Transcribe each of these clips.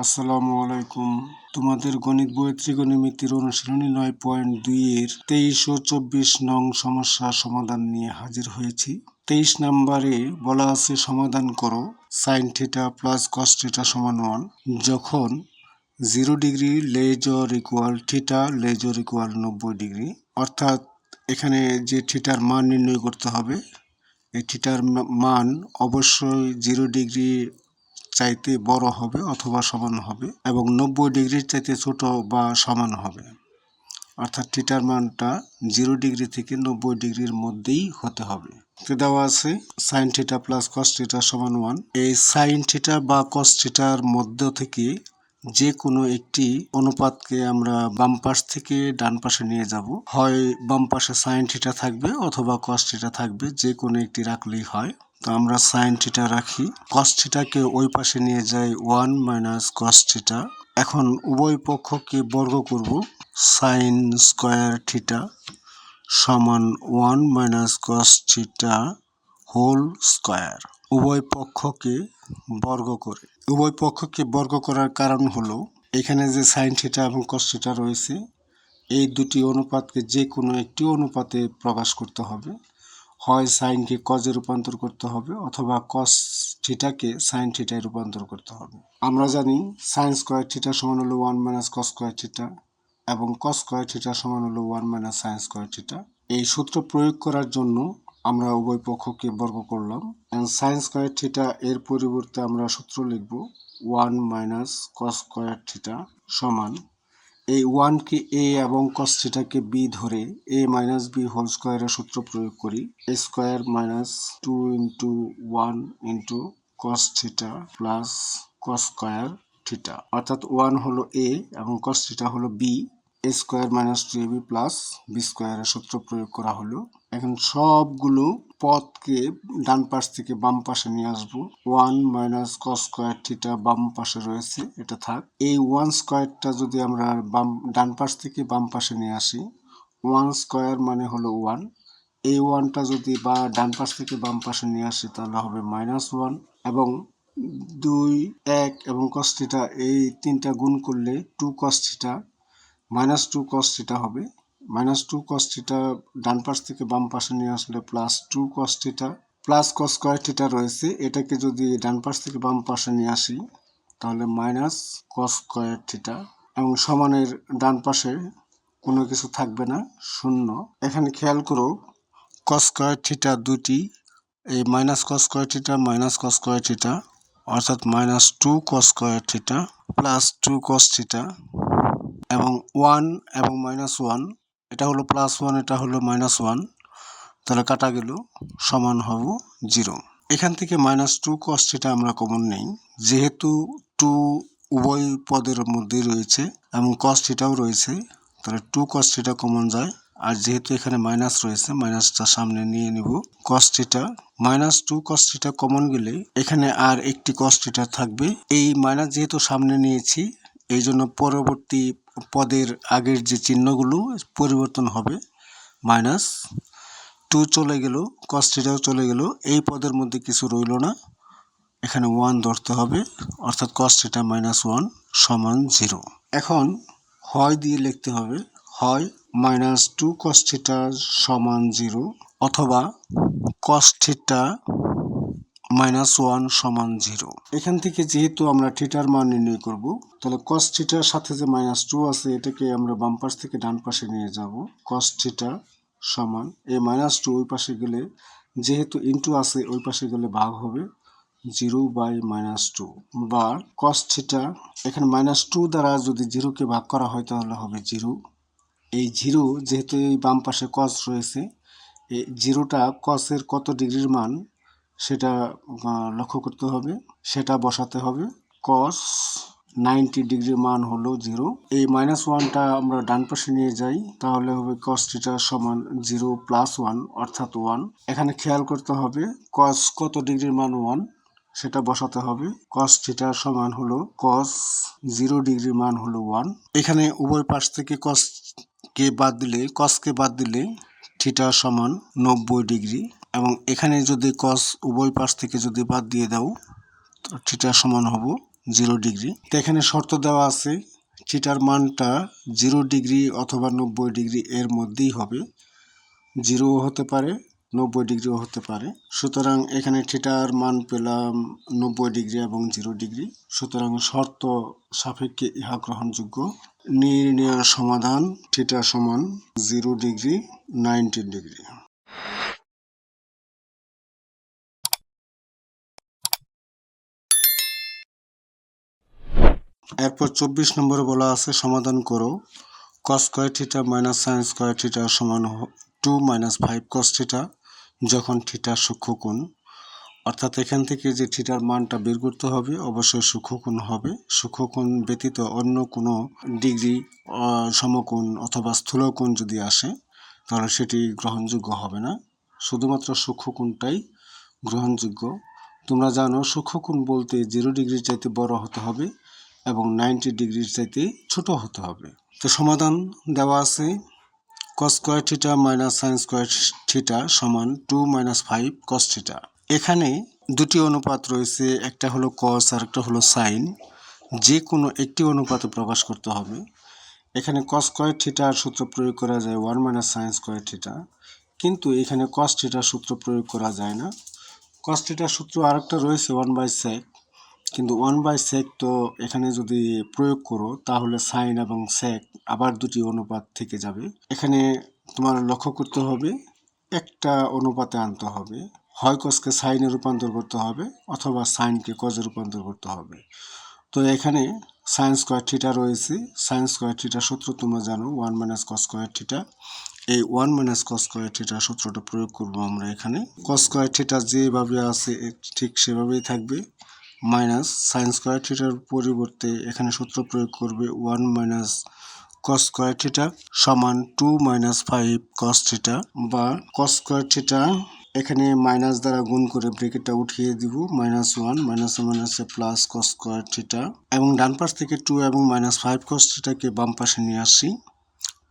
আসসালামু আলাইকুম। তোমাদের গণিত বইয়ের ত্রিকোণমিতির অনুশীলনী 9.2 এর 23 ও 24 নং সমস্যা সমাধান নিয়ে হাজির হয়েছি। 23 নম্বরে বলা আছে সমাধান করো sin theta plus cos theta সমান 1 যখন 0 degree less or equal theta less or equal 90 degree. অর্থাৎ এখানে যে থিটার মান নির্ণয় করতে হবে, এই থিটার মান অবশ্যই 0 ডিগ্রি চাইতে বড় হবে অথবা সমান হবে এবং 90 ডিগ্রির চাইতে ছোট বা সমান হবে। অর্থাৎ থিটার মানটা 0 ডিগ্রি থেকে 90 ডিগ্রির মধ্যেই হতে হবে। তো দেওয়া আছে sin theta plus cos theta সমান 1। এই sin থিটা বা cos থিটার মধ্য থেকে যে কোনো একটি অনুপাতকে আমরা বাম পাশ থেকে ডান পাশে নিয়ে যাব। হয় বাম পাশে sin থিটা থাকবে অথবা cos থিটা থাকবে, যে কোনো একটি রাখলেই হয়। তো আমরা sin থিটা রাখি, cos থিটাকে ওই পাশে নিয়ে যাই 1 মাইনাস cos থিটা। এখন উভয় পক্ষকে বর্গ করব, sin স্কয়ার থিটা সমান 1 minus cos theta whole square. উভয় পক্ষকে বর্গ করার কারণ হলো এখানে যে sin থিটা এবং cos থিটা রয়েছে, এই দুটি অনুপাতকে যে কোনো একটি অনুপাতে প্রকাশ করতে হবে। হয় সাইনকে কজে রূপান্তর করতে হবে অথবা cos থিটাকে sin থিটায় রূপান্তর করতে হবে। আমরা জানি sin স্কয়ার থিটা সমান হলো 1 মাইনাস cos স্কয়ার থিটা এবং cos স্কয়ার থিটা সমান হলো 1 মাইনাস sin স্কয়ার থিটা। এই সূত্র প্রয়োগ করার জন্য আমরা উভয় পক্ষকে বর্গ করলাম। sin স্কয়ার থিটা এর পরিবর্তে আমরা সূত্র লিখব 1 মাইনাস cos স্কয়ার থিটা সমান, এই 1 কে a এবং cos থিটাকে b ধরে a মাইনাস b হোল স্কয়ারের সূত্র প্রয়োগ করি, a square minus 2 into 1 into cos theta plus cos square theta. অর্থাৎ 1 হলো a এবং cos থিটা হলো b, a square minus 2ab plus b স্কয়ারের সূত্র প্রয়োগ করা হলো। এখন সবগুলো পদকে ডান পাশ থেকে বাম পাশে নিয়ে আসবো। 1 মাইনাস cos স্কয়ার থিটা বাম পাশে রয়েছে, এটা থাক। এই 1 স্কয়ারটা যদি আমরা ডান পাশ থেকে বাম পাশে নিয়ে আসি, 1 স্কয়ার মানে হলো 1। এই 1টা যদি ডান পাশ থেকে বাম পাশে নিয়ে আসি তাহলে হবে -1 এবং 2, 1 এবং cos থিটা এই তিনটা গুণ করলে 2 cos থিটা -2 cos থিটা হবে। -2 cos থিটা ডান পাশ থেকে বাম পাশে নিয়ে আসলে +2 cos theta plus cos square theta রয়েছে, এটাকে যদি ডান পাশ থেকে বাম পাশে নিয়ে আসি তাহলে মাইনাস cos স্কয়ার থিটা এবং সমানের ডান পাশে কোনো কিছু থাকবে না, শূন্য। এখানে খেয়াল করো cos স্কয়ার থিটা দুটি, এই minus cos square theta minus cos square theta, অর্থাৎ -2 cos square theta plus 2 cos theta এবং 1 এবং -1, এটা হলো +1 এটা হলো -1, তাহলে কাটা গেল, সমান হব 0। এখান থেকে -2 cos থিটা আমরা কমন নেই, যেহেতু 2 উভয় পদের মধ্যেই রয়েছে এবং cos থিটাও রয়েছে, তাহলে 2 cos থিটা কমন যায়। আর যেহেতু এখানে মাইনাস রয়েছে, মাইনাসটা সামনে নিয়ে নিব, cos theta -2 cos theta common গেলে এখানে আর একটি cos থিটা থাকবে। এই মাইনাস যেহেতু সামনে নিয়েছি, এই জন্য পরবর্তী পদের আগের যে চিহ্নগুলো পরিবর্তন হবে, -2 চলে গেল, cos থিটাও চলে গেল, এই পদের মধ্যে কিছু রইল না, এখানে 1 ধরতে হবে, অর্থাৎ cos থিটা -1 সমান 0। এখন হয় দিয়ে লিখতে হবে, হয় -2 cos থিটা সমান 0 অথবা cos থিটা -1 সমান 0। এখান থেকে যেহেতু আমরা থিটার মান নির্ণয় করব, তাহলে cos থিটার সাথে যে -2 আছে এটাকে আমরা বাম পাশ থেকে ডান পাশে নিয়ে যাব। cos থিটা সমান এই -2 ওই পাশে গেলে, যেহেতু ইনটু আছে ওই পাশে গেলে ভাগ হবে 0/-2, বা cos থিটা এখানে -2 দ্বারা যদি 0কে ভাগ করা হয় তাহলে হবে 0। এই 0 যেহেতু এই বাম পাশে cos রয়েছে, এই 0টা cos এর কত ডিগ্রির মান সেটা লক্ষ্য করতে হবে, সেটা বসাতে হবে। cos 90 ডিগ্রির মান হলো 0। এই -1টা আমরা ডান পাশে নিয়ে যাই, তাহলে হবে cos থিটা সমান 0 + 1 অর্থাৎ 1। এখানে খেয়াল করতে হবে cos কত ডিগ্রির মান 1 সেটা বসাতে হবে। cos থিটা সমান হলো cos 0 ডিগ্রির মান হলো 1। এখানে উভয় পাশ থেকে cos কে বাদ দিলে থিটা সমান 90 ডিগ্রি এবং এখানে যদি cos উভয় পাশ থেকে যদি বাদ দিয়ে দাও, থিটা সমান হবো 0 ডিগ্রি। তো এখানে শর্ত দেওয়া আছে থিটার মানটা 0 ডিগ্রি অথবা 90 ডিগ্রি এর মধ্যেই হবে, 0ও হতে পারে 90 ডিগ্রিও হতে পারে। সুতরাং এখানে থিটার মান পেলাম 90 ডিগ্রি এবং 0 ডিগ্রি। সুতরাং শর্ত সাপেক্ষে ইহা গ্রহণযোগ্য। নির্ণয় সমাধান থিটা সমান 0 ডিগ্রি 90 ডিগ্রি। এরপর 24 নম্বরে বলা আছে সমাধান করো cos square theta minus sin square theta সমান 2 মাইনাস 5 cos থিটা যখন থিটা সূক্ষ্মকোণ। অর্থাৎ এখান থেকে যে থিটার মানটা বের করতে হবে অবশ্যই সূক্ষ্মকোণ হবে। সূক্ষ্মকোণ ব্যতীত অন্য কোনো ডিগ্রি সমকোণ অথবা স্থূলকোণ যদি আসে তাহলে সেটি গ্রহণযোগ্য হবে না, শুধুমাত্র সূক্ষ্মকোণটাই গ্রহণযোগ্য। তোমরা জানো সূক্ষ্মকোণ বলতে 0 ডিগ্রির চাইতে বড় হতে হবে এবং 90 ডিগ্রির চাইতে ছোট হতে হবে। তো সমাধান দেওয়া আছে cos square theta minus sin square theta সমান 2 মাইনাস 5 cos থিটা। এখানে দুটি অনুপাত রয়েছে, একটা হলো cos আর একটা হলো sin। যে কোনো একটি অনুপাতে প্রকাশ করতে হবে। এখানে cos স্কয়ার থিটার সূত্র প্রয়োগ করা যায় 1 মাইনাস sin স্কয়ার থিটা, কিন্তু এখানে cos থিটার সূত্র প্রয়োগ করা যায় না। cos থিটার সূত্র আরেকটা রয়েছে 1/sec, কিন্তু 1/sec তো এখানে যদি প্রয়োগ করো তাহলে sin এবং sec আবার দুটি অনুপাত থেকে যাবে। এখানে তোমার লক্ষ্য করতে হবে একটা অনুপাতে আনতে হবে, হয় cosকে sin এ রূপান্তর করতে হবে অথবা sinকে cos এ রূপান্তর করতে হবে। তো এখানে sin স্কয়ার থিটা রয়েছে, sin স্কয়ার থিটার সূত্র তোমরা জানো 1 মাইনাস cos স্কয়ার থিটা। এই 1 মাইনাস cos স্কয়ার থিটার সূত্রটা প্রয়োগ করব আমরা এখানে। cos স্কয়ার থিটা যেভাবে আছে ঠিক সেভাবেই থাকবে, মাইনাস sin স্কয়ার থিটার পরিবর্তে এখানে সূত্র প্রয়োগ করবে 1 মাইনাস cos স্কয়ার থিটা সমান 2 মাইনাস 5 cos থিটা, বা cos স্কয়ার থিটা এখানে মাইনাস দ্বারা গুণ করে ব্র্যাকেটটা উঠিয়ে দিব, -1 মাইনাসে প্লাস cos স্কয়ার থিটা, এবং ডান পাশ থেকে 2 এবং -5 cos থিটাকে বাম পাশে নিয়ে আসি।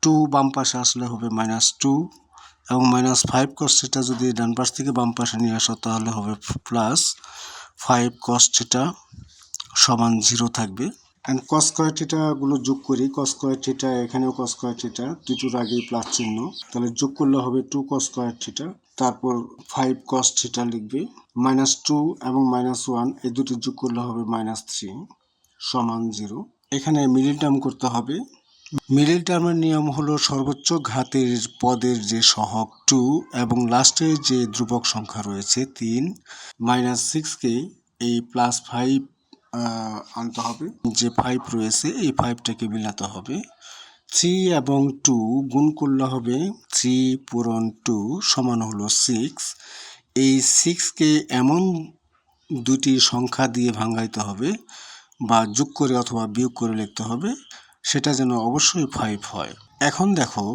2 বাম পাশে আসলে হবে -2 এবং -5 cos থিটা যদি ডান পাশ থেকে বাম পাশে নিয়ে আসো তাহলে হবে +5 cos থিটা সমান 0 থাকবে। এন্ড cos স্কয়ার থিটা গুলো যোগ করি, cos স্কয়ার থিটা এখানেও cos স্কয়ার থিটা, দুটোর আগেই প্লাস চিহ্ন, তাহলে যোগ করলে হবে 2 cos স্কয়ার থিটা, তারপর 5 cos থিটা লিখবে, -2 এবং -1 এই দুটো যোগ করলে হবে -3 সমান 0। এখানে মিডল টার্ম করতে হবে। মিডল টার্মের নিয়ম হলো সর্বোচ্চ ঘাতের পদের যে সহগ 2 এবং লাস্টে যে ধ্রুবক সংখ্যা রয়েছে 3, -6কে এই +5 আনতে হবে, যে 5 রয়েছে এই 5টাকে মিলাতে হবে। 3 এবং 2 গুণ করলে হবে 3 পূরণ 2 সমান হলো 6। এই 6কে এমন দুটি সংখ্যা দিয়ে ভাঙাইতে হবে বা যোগ করে অথবা বিয়োগ করে লিখতে হবে সেটা যেন অবশ্যই 5 হয়। এখন দেখো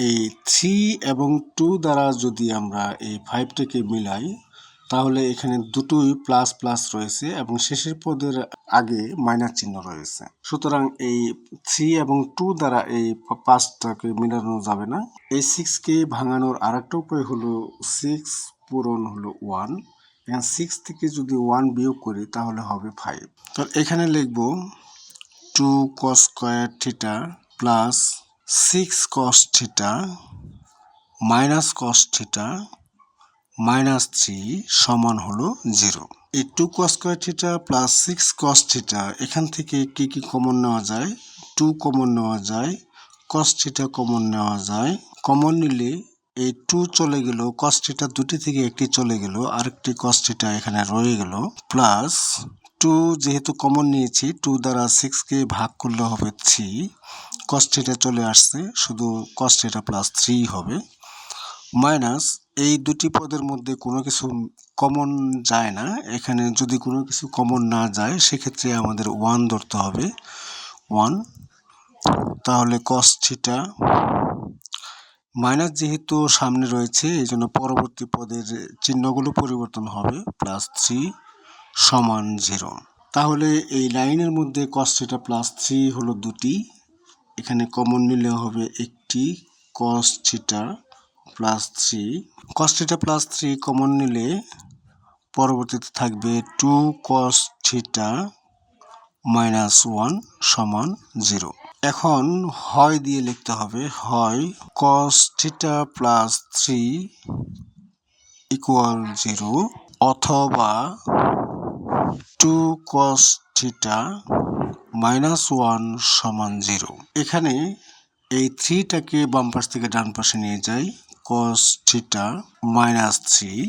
এই 3 এবং 2 দ্বারা যদি আমরা এই 5টাকে মিলাই তাহলে এখানে দুটোই প্লাস প্লাস রয়েছে এবং শেষের পদের আগে মাইনাস চিহ্ন রয়েছে। সুতরাং এই 3 এবং 2 দ্বারা এই 5টাকে মিলানো যাবে না। এই 6কে ভাঙানোর আরেকটা উপায় হলো 6 পূরণ হলো 1, এখানে 6 থেকে যদি 1 বিয়োগ করি তাহলে হবে 5। তো এখানে লিখব 2 cos square theta plus 6 cos theta minus cos theta -3 সমান হলো 0। এই 2 cos square theta plus 6 cos theta এখান থেকে কি কি কমন নেওয়া যায়? 2 কমন নেওয়া যায়, cos থিটা কমন নেওয়া যায়। কমন নিলে এই 2 চলে গেল, cos থিটা দুটি থেকে একটি চলে গেল, আরেকটি cos থিটা এখানে রয়ে গেল, প্লাস 2 যেহেতু কমন নিয়েছি 2 দ্বারা 6কে ভাগ করলে হবে 3, cos থিটা চলে আসছে, শুধু cos থিটা প্লাস 3 হবে, মাইনাস এই দুটি পদের মধ্যে কোনো কিছু কমন যায় না। এখানে যদি কোনো কিছু কমন না যায় সেক্ষেত্রে আমাদের 1 ধরতে হবে, 1, তাহলে cos থিটা মাইনাস যেহেতু সামনে রয়েছে এই জন্য পরবর্তী পদের চিহ্নগুলো পরিবর্তন হবে, +3 সমান 0। তাহলে এই লাইনের মধ্যে cos থিটা প্লাস 3 হলো দুটি, এখানে কমন নিলে হবে একটি cos theta plus 3, cos theta plus 3 common নিলে পরবর্তীতে থাকবে 2 cos থিটা -1 সমান 0। এখন হয় দিয়ে লিখতে হবে, হয় cos থিটা প্লাস 3 = 0 অথবা 2 cos থিটা -1 সমান 0। এখানে এই 3টাকে বাম পাশ থেকে ডান পাশে নিয়ে যাই, cos থিটা -3,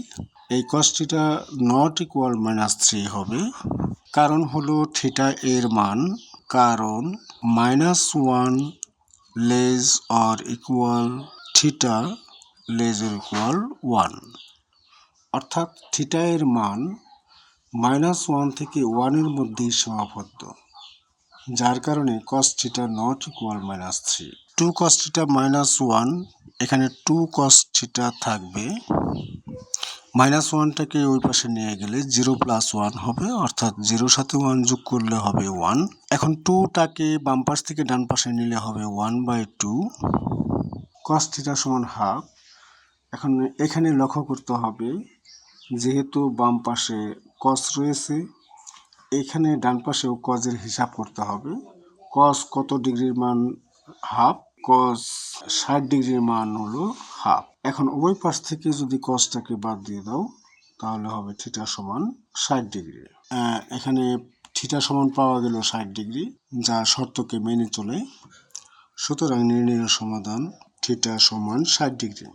এই cos থিটা নট ইকুয়াল -3 হবে, কারণ হলো থিটা এর মান, কারণ -1 less or equal theta less or equal 1, অর্থাৎ থিটা এর মান -1 থেকে 1 এর মধ্যেই সীমাবদ্ধ, যার কারণে cos theta not equal -3। 2 cos theta -1, এখানে 2 cos থিটা থাকবে, -1টাকে ওই পাশে নিয়ে গেলে 0 + 1 হবে, অর্থাৎ 0 সাথে 1 যোগ করলে হবে 1। এখন 2টাকে বাম পাশ থেকে ডান পাশে নিলে হবে 1/2 cos থিটা সমান হাফ। এখন এখানে লক্ষ্য করতে হবে, যেহেতু বাম পাশে cos রয়েছে, এখানে ডান পাশেও cos এর হিসাব করতে হবে। cos কত ডিগ্রির মান হাফ, cos 60 ডিগ্রির মান হলো হাফ। এখন উভয় পাশ থেকে যদি cosটাকে বাদ দিয়ে দাও, তাহলে হবে থিটা সমান 60 ডিগ্রি। এখানে থিটা সমান পাওয়া গেল 60 ডিগ্রি, যা শর্তকে মেনে চলে। সুতরাং নির্ণেয় সমাধান থিটা সমান 60 ডিগ্রি।